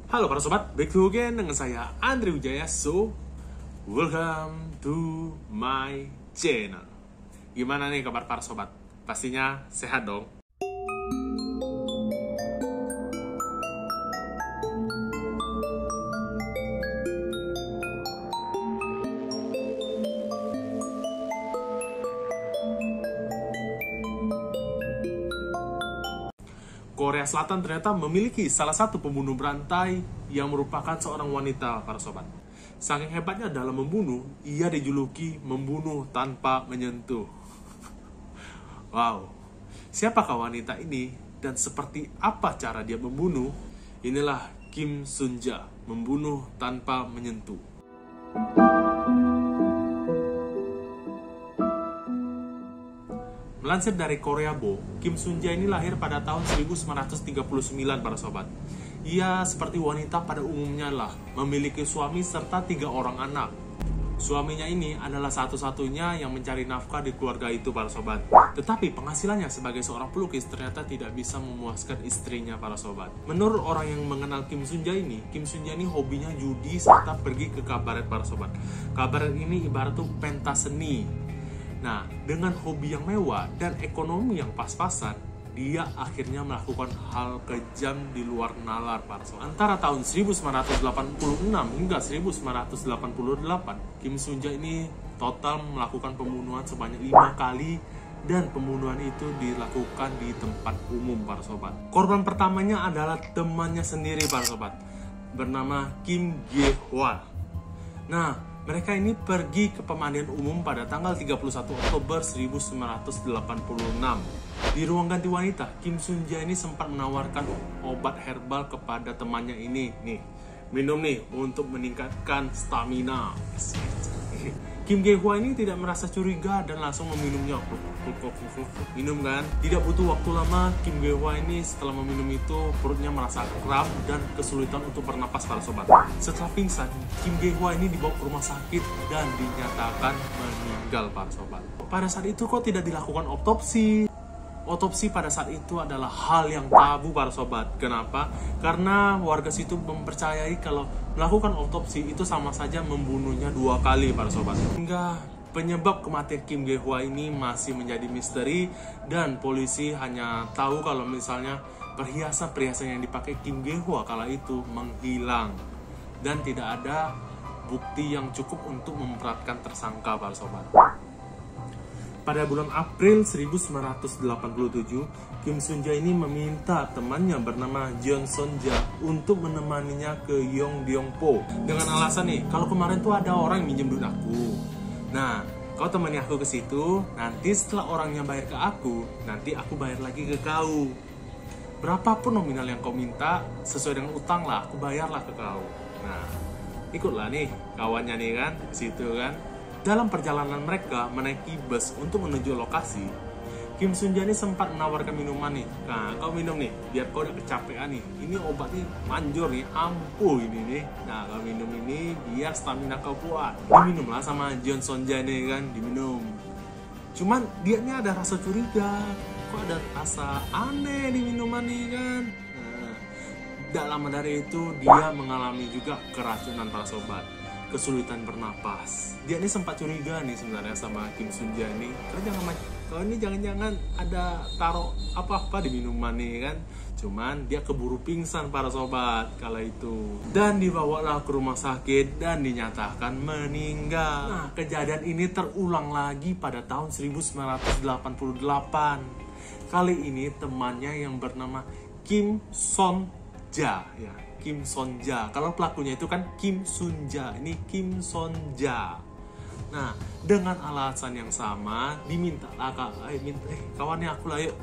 Halo para sobat, back to again dengan saya Andri Wijaya. So, welcome to my channel. Gimana nih kabar para sobat? Pastinya sehat dong. Korea Selatan ternyata memiliki salah satu pembunuh berantai yang merupakan seorang wanita, para sobat. Saking hebatnya dalam membunuh, ia dijuluki membunuh tanpa menyentuh. Wow, siapakah wanita ini dan seperti apa cara dia membunuh? Inilah Kim Sun-ja, membunuh tanpa menyentuh. Melansir dari Koreabo, Kim Sun-ja ini lahir pada tahun 1939 para sobat. Ia seperti wanita pada umumnya lah, memiliki suami serta 3 orang anak. Suaminya ini adalah satu-satunya yang mencari nafkah di keluarga itu para sobat. Tetapi penghasilannya sebagai seorang pelukis ternyata tidak bisa memuaskan istrinya para sobat. Menurut orang yang mengenal Kim Sun-ja ini, Kim Sun-ja ini hobinya judi serta pergi ke kabaret para sobat. Kabaret ini ibarat tuh pentas seni. Nah, dengan hobi yang mewah dan ekonomi yang pas-pasan, dia akhirnya melakukan hal kejam di luar nalar para sobat. Antara tahun 1986 hingga 1988, Kim Sun-ja ini total melakukan pembunuhan sebanyak 5 kali dan pembunuhan itu dilakukan di tempat umum para sobat. Korban pertamanya adalah temannya sendiri para sobat, bernama Kim Ge-hwa. Nah, mereka ini pergi ke pemandian umum pada tanggal 31 Oktober 1986. Di ruang ganti wanita, Kim Sun-ja ini sempat menawarkan obat herbal kepada temannya ini. Nih, minum nih untuk meningkatkan stamina. Kim Ge-hwa ini tidak merasa curiga dan langsung meminumnya. Minum kan? Tidak butuh waktu lama, Kim Ge-hwa ini setelah meminum itu perutnya merasa kram dan kesulitan untuk bernapas para sobat. Setelah pingsan, Kim Ge-hwa ini dibawa ke rumah sakit dan dinyatakan meninggal para sobat. Pada saat itu kok tidak dilakukan otopsi? Otopsi pada saat itu adalah hal yang tabu para sobat. Kenapa? Karena warga situ mempercayai kalau melakukan otopsi itu sama saja membunuhnya 2 kali para sobat. Hingga penyebab kematian Kim Ge-hwa ini masih menjadi misteri dan polisi hanya tahu kalau misalnya perhiasan-perhiasan yang dipakai Kim Ge-hwa kala itu menghilang dan tidak ada bukti yang cukup untuk memberatkan tersangka para sobat. Pada bulan April 1987, Kim Sun-ja ini meminta temannya bernama Jeon Son-ja untuk menemaninya ke Yongbyong-po dengan alasan nih, kalau kemarin tuh ada orang yang minjem duit aku. Nah, kau temani aku ke situ, nanti setelah orangnya bayar ke aku, nanti aku bayar lagi ke kau. Berapapun nominal yang kau minta, sesuai dengan utang lah, aku bayarlah ke kau. Nah, ikutlah nih kawannya nih kan, ke situ kan. Dalam perjalanan mereka menaiki bus untuk menuju lokasi, Kim Sun-ja ini sempat menawarkan minuman nih. Nah, kau minum nih, biar kau udah kecapean nih. Ini obat nih manjur nih, ampuh ini nih. Nah, kau minum ini biar stamina kau kuat. Diminumlah sama Jeon Son-ja nih kan, diminum. Cuman dia ini ada rasa curiga. Kok ada rasa aneh di minuman nih kan? Nah, tidak lama dari itu dia mengalami juga keracunan para sobat. Kesulitan bernapas. Dia ini sempat curiga nih sebenarnya sama Kim Sun-ja nih. Kalau ini jangan-jangan ada taruh apa-apa di minuman nih kan. Cuman dia keburu pingsan para sobat kala itu. Dan dibawalah ke rumah sakit dan dinyatakan meninggal. Nah, kejadian ini terulang lagi pada tahun 1988. Kali ini temannya yang bernama Kim Son-ja ya. Kim Son-ja. Kalau pelakunya itu kan Kim Sun-ja. Ini Kim Son-ja. Nah, dengan alasan yang sama dimintalah kawannya aku lah yuk.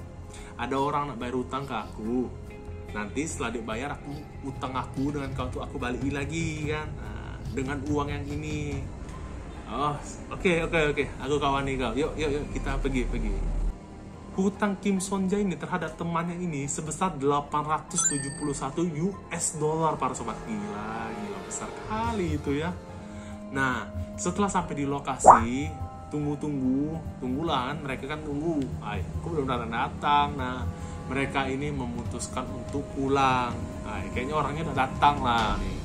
Ada orang nak bayar utang ke aku. Nanti setelah dibayar utang aku dengan kau tuh aku balik lagi kan. Nah, dengan uang yang ini. Oh, oke. Aku kawan nih kau. Yuk kita pergi. Hutang Kim Son-ja ini terhadap temannya ini sebesar 871 US dollar para sobat. Gila besar kali itu ya. Nah, setelah sampai di lokasi, tunggulah kan, mereka kan tunggu. Kok belum datang. Nah, mereka ini memutuskan untuk pulang. Nah, kayaknya orangnya udah datang lah nih.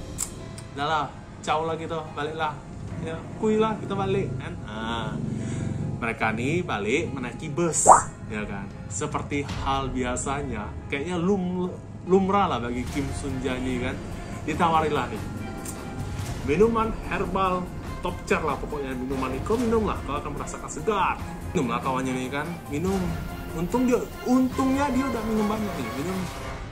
Udah lah, ciao lah gitu, baliklah. Ya, kui lah, kita balik kan. Nah, mereka nih balik menaiki bus, ya kan. Seperti hal biasanya, kayaknya lumrah lah bagi Kim Sunja ini kan. Ditawarin lah nih minuman herbal top chair lah, pokoknya minuman ini kau minum lah, kau akan merasakan segar. Minum lah kawannya nih kan, minum. Untungnya dia udah minum banyak nih, minum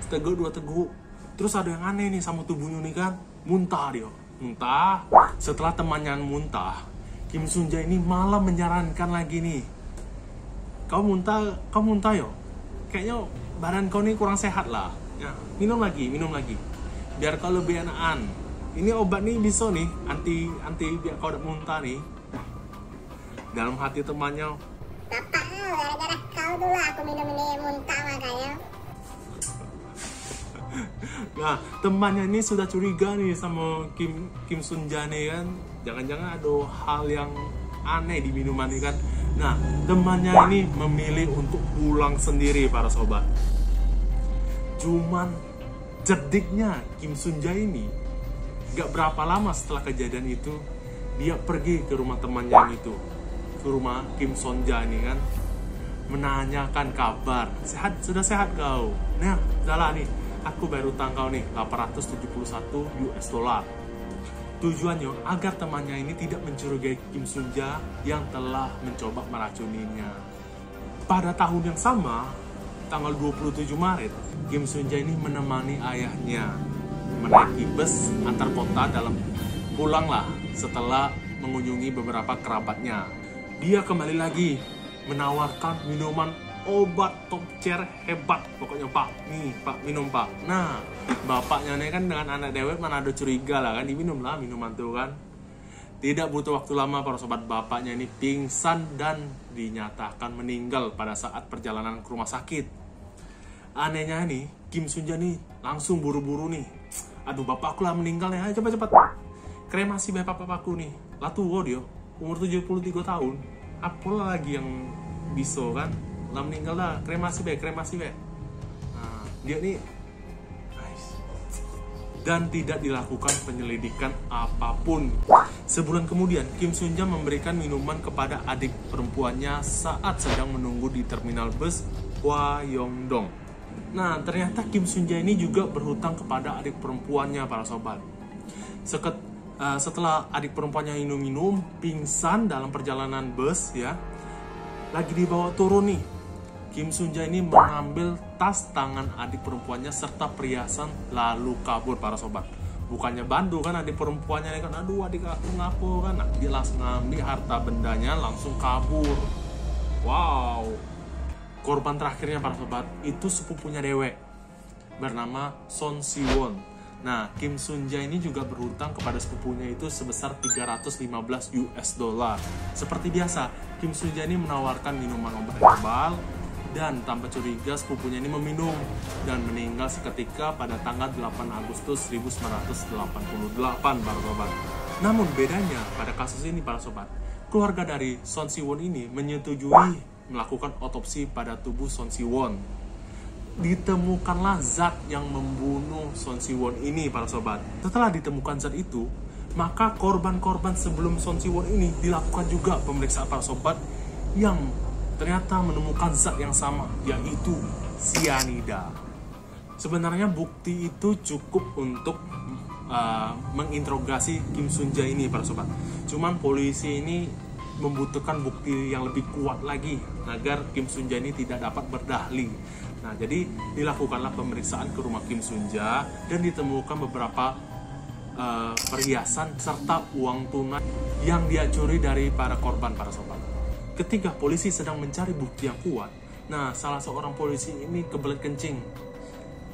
seteguk 2 teguk. Terus ada yang aneh nih sama tubuhnya nih kan, muntah dia. Muntah. Setelah temannya muntah, Kim Sunja ini malah menyarankan lagi nih, kau muntah yo, kayaknya badan kau nih kurang sehat lah ya, minum lagi, biar kau lebih enakan. Ini obat nih bisa nih anti biar kau udah muntah nih. Dalam hati temannya, bapak gara-gara kau dulu aku minum ini muntah makanya. Nah, temannya ini sudah curiga nih sama Kim Sunja nih kan. Jangan-jangan ada hal yang aneh di minuman ini kan. Nah, temannya ini memilih untuk pulang sendiri para sobat. Cuman cerdiknya Kim Sunja ini, gak berapa lama setelah kejadian itu, dia pergi ke rumah temannya itu, ke rumah Kim Sunja ini kan, menanyakan kabar. Sudah sehat kau? Nah, salah nih, aku bayar utang kau nih, 871 US dollar. Tujuannya agar temannya ini tidak mencurigai Kim Sunja yang telah mencoba meracuninya. Pada tahun yang sama, tanggal 27 Maret, Kim Sunja ini menemani ayahnya menaiki bus antar kota pulanglah setelah mengunjungi beberapa kerabatnya. Dia kembali lagi menawarkan minuman obat top chair hebat, pokoknya pak, nih pak minum pak. Nah, bapaknya nih kan dengan anak dewek mana ada curiga lah kan, diminum lah minuman tuh kan. Tidak butuh waktu lama para sobat, bapaknya ini pingsan dan dinyatakan meninggal pada saat perjalanan ke rumah sakit. Anehnya nih, Kim Sunja nih langsung buru-buru nih, aduh bapakku lah meninggal ya, cepat-cepat kremasi bapakku nih, lah tua dia, umur 73 tahun, apa lagi yang bisa kan, lah meninggal lah, kremasi be. Nah, dia nih nice. Dan tidak dilakukan penyelidikan apapun. Sebulan kemudian, Kim Sunja memberikan minuman kepada adik perempuannya saat sedang menunggu di terminal bus Hwayongdong. Nah, ternyata Kim Sunja ini juga berhutang kepada adik perempuannya para sobat. Setelah adik perempuannya minum pingsan dalam perjalanan bus ya, lagi dibawa turun nih, Kim Sunja ini mengambil tas tangan adik perempuannya serta perhiasan lalu kabur para sobat. Bukannya bantu kan adik perempuannya kan, aduh adik aku ngapo kan, nah, dia langsung ngambil harta bendanya langsung kabur. Wow. Korban terakhirnya para sobat itu sepupunya dewek bernama Son Siwon. Nah, Kim Sunja ini juga berhutang kepada sepupunya itu sebesar 315 US dollar. Seperti biasa, Kim Sunja ini menawarkan minuman obat herbal dan tanpa curiga sepupunya ini meminum dan meninggal seketika pada tanggal 8 Agustus 1988 para sobat. Namun bedanya pada kasus ini para sobat, keluarga dari Son Siwon ini menyetujui melakukan otopsi pada tubuh Son Siwon. Ditemukanlah zat yang membunuh Son Siwon ini para sobat. Setelah ditemukan zat itu, maka korban-korban sebelum Son Siwon ini dilakukan juga pemeriksaan para sobat yang ternyata menemukan zat yang sama, yaitu cyanida. Sebenarnya bukti itu cukup untuk menginterogasi Kim Sunja ini para sobat. Cuman polisi ini membutuhkan bukti yang lebih kuat lagi agar Kim Sunja ini tidak dapat berdahli. Nah, jadi dilakukanlah pemeriksaan ke rumah Kim Sunja dan ditemukan beberapa perhiasan serta uang tunai yang dia curi dari para korban para sobat. Ketika polisi sedang mencari bukti yang kuat, nah salah seorang polisi ini kebelet kencing.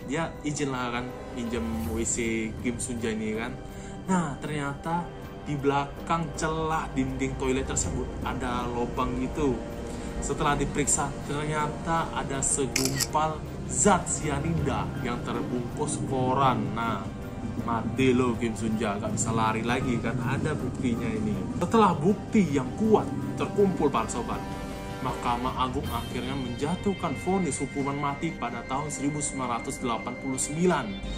Dia izin lah kan pinjam WC Kim Sunja ini kan. Nah, ternyata di belakang celah dinding toilet tersebut ada lubang gitu. Setelah diperiksa, ternyata ada segumpal zat cyanida yang terbungkus koran. Nah, mati lo Kim Sunja, gak bisa lari lagi kan, ada buktinya ini. Setelah bukti yang kuat terkumpul para sobat, Mahkamah Agung akhirnya menjatuhkan vonis hukuman mati pada tahun 1989.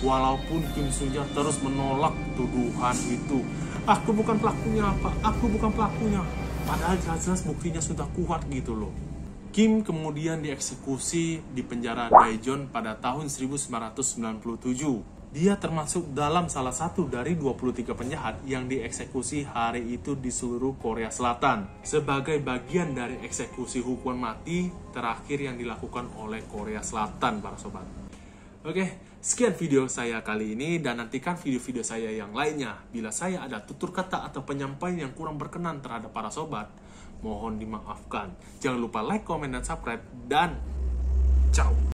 Walaupun Kim Sun-ja terus menolak tuduhan itu. Aku bukan pelakunya, Pak. Aku bukan pelakunya. Padahal jelas-jelas buktinya sudah kuat gitu loh. Kim kemudian dieksekusi di penjara Daejeon pada tahun 1997. Dia termasuk dalam salah satu dari 23 penjahat yang dieksekusi hari itu di seluruh Korea Selatan. Sebagai bagian dari eksekusi hukuman mati terakhir yang dilakukan oleh Korea Selatan, para sobat. Oke, sekian video saya kali ini dan nantikan video-video saya yang lainnya. Bila saya ada tutur kata atau penyampaian yang kurang berkenan terhadap para sobat, mohon dimaafkan. Jangan lupa like, komen, dan subscribe, dan ciao.